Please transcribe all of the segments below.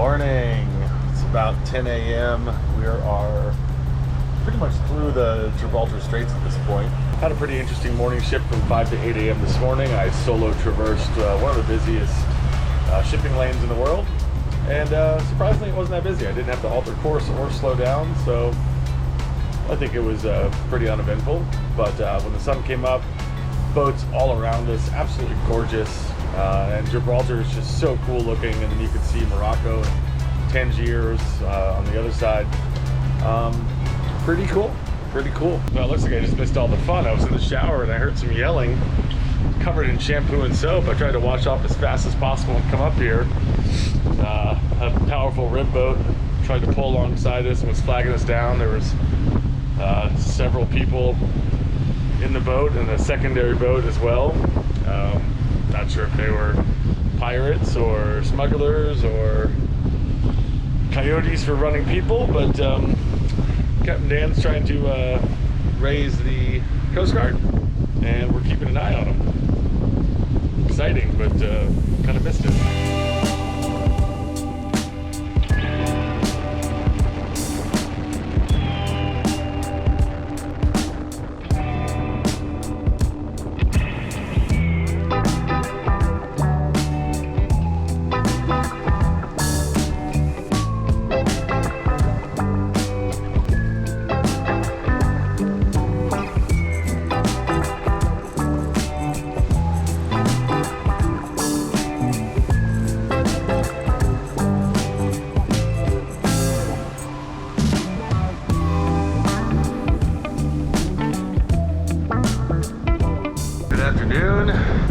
morning. It's about 10 a.m. We are pretty much through the Gibraltar Straits at this point. Had a pretty interesting morning shift from 5 to 8 a.m. this morning. I solo traversed one of the busiest shipping lanes in the world. And surprisingly, it wasn't that busy. I didn't have to alter course or slow down, so I think it was pretty uneventful. But when the sun came up, boats all around us, absolutely gorgeous. And Gibraltar is just so cool looking, and then you can see Morocco and Tangiers on the other side. Pretty cool. Well, it looks like I just missed all the fun. I was in the shower and I heard some yelling, covered in shampoo and soap. I tried to wash off as fast as possible and come up here. A powerful rib boat tried to pull alongside us and was flagging us down. There was several people in the boat and a secondary boat as well. Not sure if they were pirates or smugglers or coyotes for running people, but Captain Dan's trying to raise the Coast Guard, and we're keeping an eye on them. Exciting, but kind of missed it.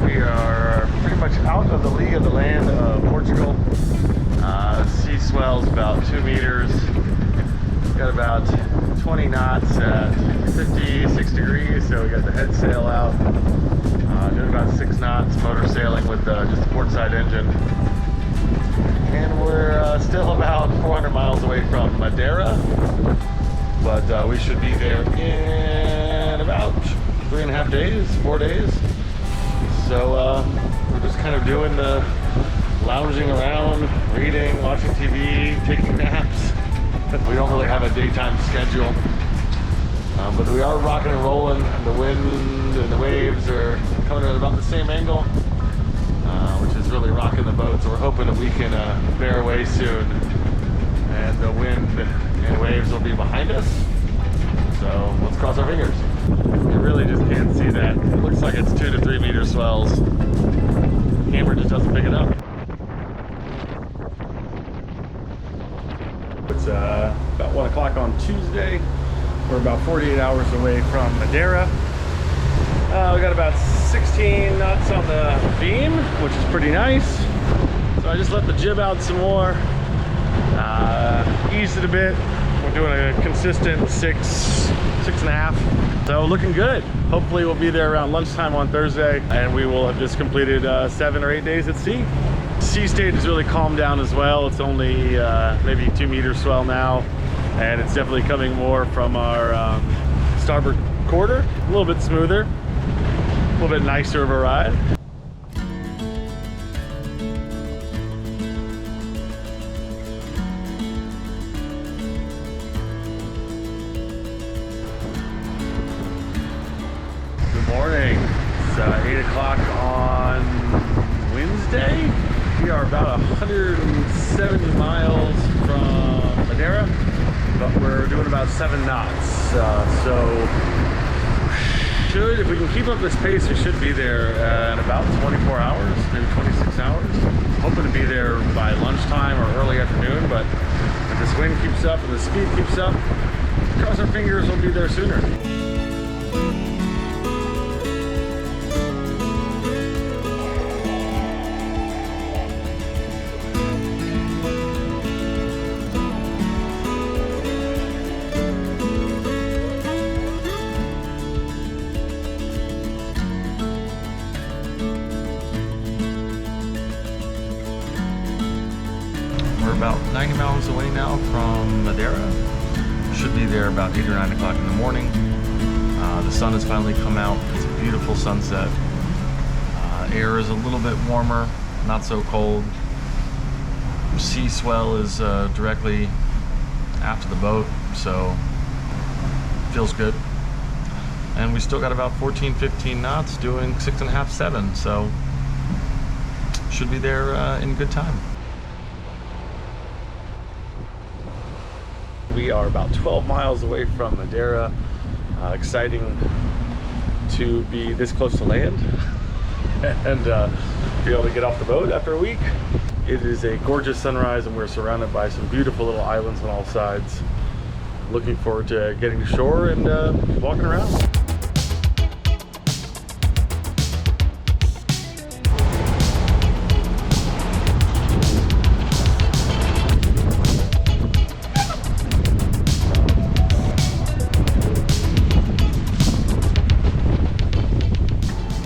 We are pretty much out of the lee of the land of Portugal. Sea swells about 2 meters. Got about 20 knots at 56 degrees, so we got the head sail out. Doing about 6 knots, motor sailing with just a port side engine. And we're still about 400 miles away from Madeira, but we should be there in about 3.5 days, 4 days. So we're just kind of doing the lounging around, reading, watching TV, taking naps. We don't really have a daytime schedule, but we are rocking and rolling, and the wind and the waves are coming at about the same angle, which is really rocking the boat. So we're hoping that we can bear away soon, and the wind and waves will be behind us. So let's cross our fingers. You really just can't see that. It looks like it's 2 to 3 meter swells. The camera just doesn't pick it up. It's about 1 o'clock on Tuesday. We're about 48 hours away from Madeira. We got about 16 knots on the beam, which is pretty nice. So I just let the jib out some more. Eased it a bit. We're doing a consistent 6.5. So looking good. Hopefully we'll be there around lunchtime on Thursday, and we will have just completed 7 or 8 days at sea. Sea state has really calmed down as well. It's only maybe 2 meter swell now, and it's definitely coming more from our starboard quarter. A little bit smoother, a little bit nicer of a ride. Morning. It's 8 o'clock on Wednesday. We are about 170 miles from Madeira, but we're doing about 7 knots. So if we can keep up this pace, we should be there in about 24 hours, maybe 26 hours. Hoping to be there by lunchtime or early afternoon, but if this wind keeps up and the speed keeps up, cross our fingers, we'll be there sooner. We're about 90 miles away now from Madeira. Should be there about 8 or 9 o'clock in the morning. The sun has finally come out. It's a beautiful sunset. Air is a little bit warmer, not so cold. sea swell is directly after the boat, so feels good. And we still got about 14-15 knots doing 6.5, 7, so should be there in good time. We are about 12 miles away from Madeira. Exciting to be this close to land and be able to get off the boat after a week. It is a gorgeous sunrise and we're surrounded by some beautiful little islands on all sides. Looking forward to getting to shore and walking around.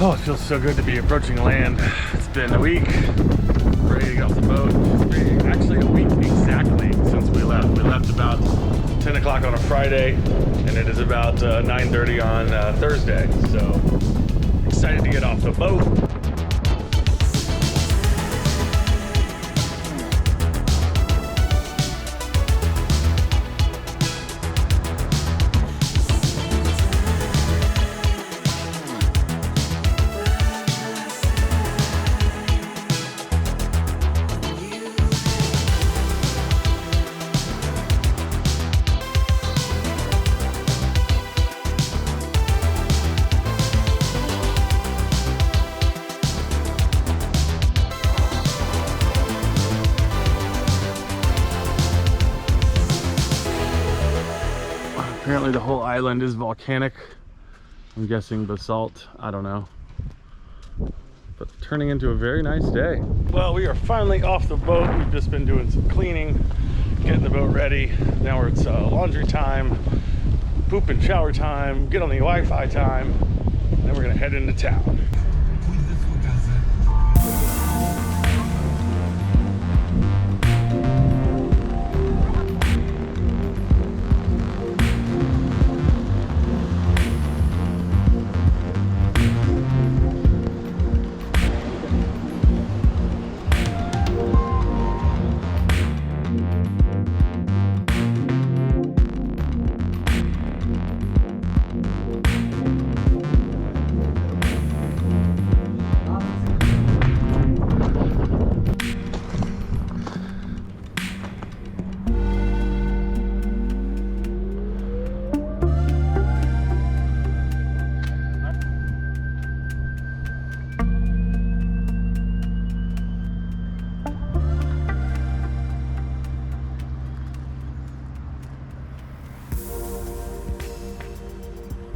Oh, it feels so good to be approaching land. It's been a week, ready to get off the boat. Actually a week exactly since we left. We left about 10 o'clock on a Friday, and it is about 9:30 on Thursday. So excited to get off the boat. Apparently the whole island is volcanic. I'm guessing basalt, I don't know. But turning into a very nice day. Well, we are finally off the boat. We've just been doing some cleaning, getting the boat ready. Now it's laundry time, poop and shower time, get on the Wi-Fi time, and then we're gonna head into town.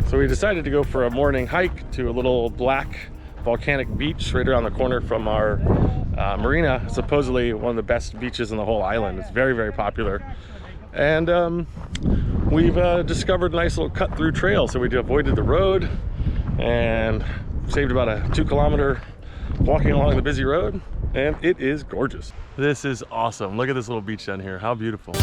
So we decided to go for a morning hike to a little black volcanic beach right around the corner from our marina. Supposedly one of the best beaches in the whole island. It's very, very popular. And we've discovered a nice little cut through trail. So we avoided the road and saved about a 2-kilometer walking along the busy road. And it is gorgeous. This is awesome. Look at this little beach down here. How beautiful.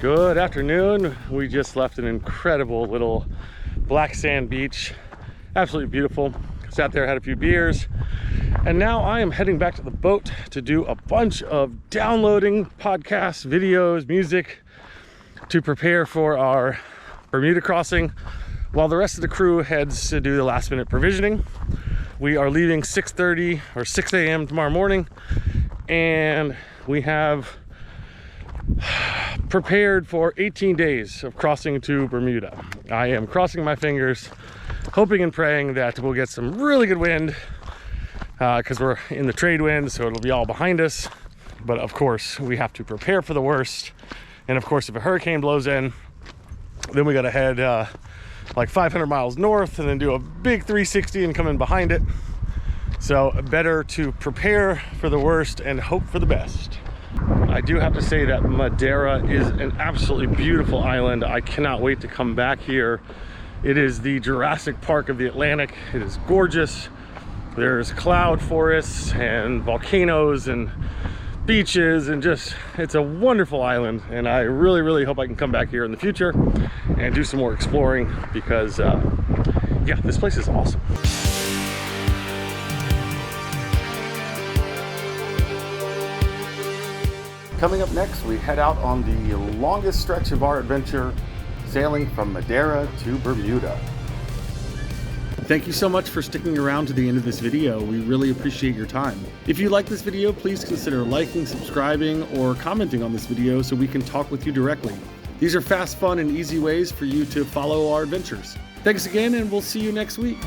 Good afternoon. We just left an incredible little black sand beach. Absolutely beautiful. Sat there, had a few beers, and now I am heading back to the boat to do a bunch of downloading podcasts, videos, music to prepare for our Bermuda crossing while the rest of the crew heads to do the last minute provisioning. We are leaving 6:30 or 6 a.m. tomorrow morning, and we have prepared for 18 days of crossing to Bermuda. I am crossing my fingers, hoping and praying that we'll get some really good wind because we're in the trade wind, so it'll be all behind us. But of course, we have to prepare for the worst. And of course, if a hurricane blows in, then we gotta head like 500 miles north and then do a big 360 and come in behind it. So better to prepare for the worst and hope for the best. I do have to say that Madeira is an absolutely beautiful island. I cannot wait to come back here. It is the Jurassic Park of the Atlantic. It is gorgeous. There's cloud forests and volcanoes and beaches, and just, it's a wonderful island. And I really, really hope I can come back here in the future and do some more exploring because, yeah, this place is awesome. Coming up next, we head out on the longest stretch of our adventure, sailing from Madeira to Bermuda. Thank you so much for sticking around to the end of this video. We really appreciate your time. If you like this video, please consider liking, subscribing, or commenting on this video so we can talk with you directly. These are fast, fun, and easy ways for you to follow our adventures. Thanks again, and we'll see you next week.